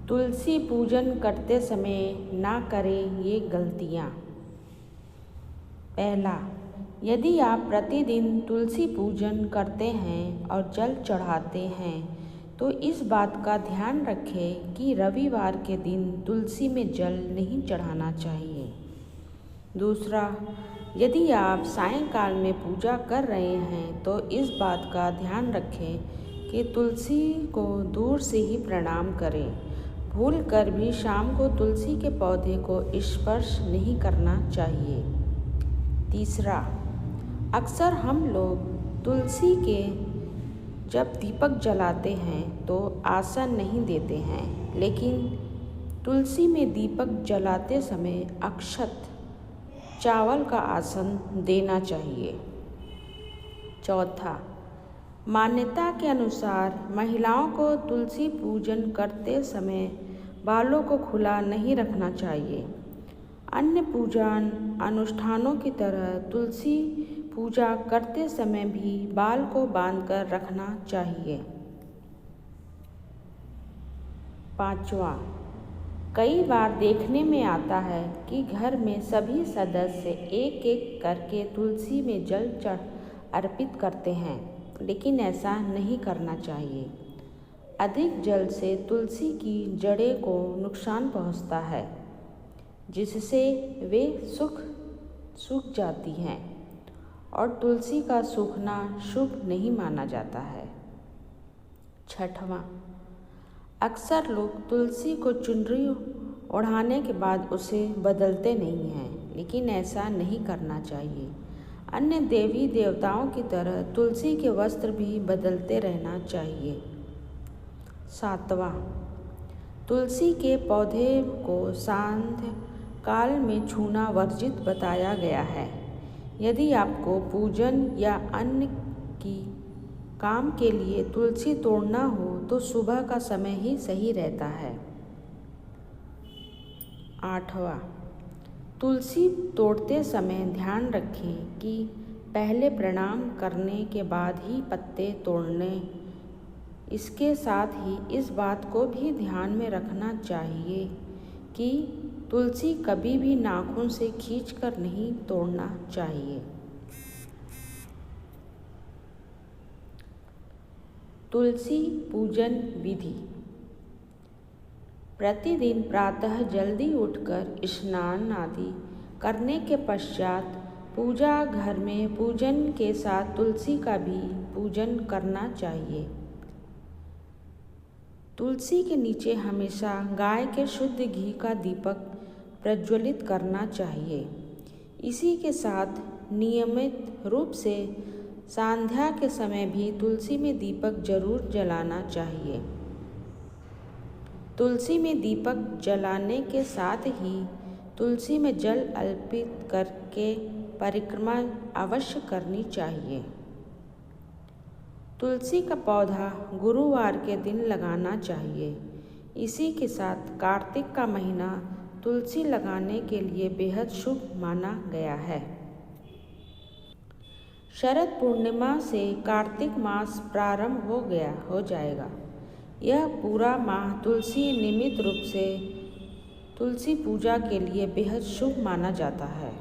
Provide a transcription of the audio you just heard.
तुलसी पूजन करते समय ना करें ये गलतियाँ। पहला, यदि आप प्रतिदिन तुलसी पूजन करते हैं और जल चढ़ाते हैं तो इस बात का ध्यान रखें कि रविवार के दिन तुलसी में जल नहीं चढ़ाना चाहिए। दूसरा, यदि आप सायंकाल में पूजा कर रहे हैं तो इस बात का ध्यान रखें कि तुलसी को दूर से ही प्रणाम करें। भूल कर भी शाम को तुलसी के पौधे को स्पर्श नहीं करना चाहिए। तीसरा, अक्सर हम लोग तुलसी के जब दीपक जलाते हैं तो आसन नहीं देते हैं, लेकिन तुलसी में दीपक जलाते समय अक्षत चावल का आसन देना चाहिए। चौथा, मान्यता के अनुसार महिलाओं को तुलसी पूजन करते समय बालों को खुला नहीं रखना चाहिए। अन्य पूजा अनुष्ठानों की तरह तुलसी पूजा करते समय भी बाल को बांधकर रखना चाहिए। पांचवा, कई बार देखने में आता है कि घर में सभी सदस्य एक एक करके तुलसी में जल अर्पित करते हैं, लेकिन ऐसा नहीं करना चाहिए। अधिक जल से तुलसी की जड़ें को नुकसान पहुंचता है, जिससे वे सूख जाती हैं और तुलसी का सूखना शुभ नहीं माना जाता है। छठवां, अक्सर लोग तुलसी को चुनरी ओढ़ाने के बाद उसे बदलते नहीं हैं, लेकिन ऐसा नहीं करना चाहिए। अन्य देवी देवताओं की तरह तुलसी के वस्त्र भी बदलते रहना चाहिए। सातवां, तुलसी के पौधे को सांध्य काल में छूना वर्जित बताया गया है। यदि आपको पूजन या अन्य की काम के लिए तुलसी तोड़ना हो तो सुबह का समय ही सही रहता है। आठवां, तुलसी तोड़ते समय ध्यान रखें कि पहले प्रणाम करने के बाद ही पत्ते तोड़ने। इसके साथ ही इस बात को भी ध्यान में रखना चाहिए कि तुलसी कभी भी नाखून से खींचकर नहीं तोड़ना चाहिए। तुलसी पूजन विधि। प्रतिदिन प्रातः जल्दी उठकर स्नान आदि करने के पश्चात पूजा घर में पूजन के साथ तुलसी का भी पूजन करना चाहिए। तुलसी के नीचे हमेशा गाय के शुद्ध घी का दीपक प्रज्वलित करना चाहिए। इसी के साथ नियमित रूप से संध्या के समय भी तुलसी में दीपक जरूर जलाना चाहिए। तुलसी में दीपक जलाने के साथ ही तुलसी में जल अर्पित करके परिक्रमा अवश्य करनी चाहिए। तुलसी का पौधा गुरुवार के दिन लगाना चाहिए। इसी के साथ कार्तिक का महीना तुलसी लगाने के लिए बेहद शुभ माना गया है। शरद पूर्णिमा से कार्तिक मास प्रारंभ हो जाएगा। यह पूरा माह तुलसी निमित्त रूप से तुलसी पूजा के लिए बेहद शुभ माना जाता है।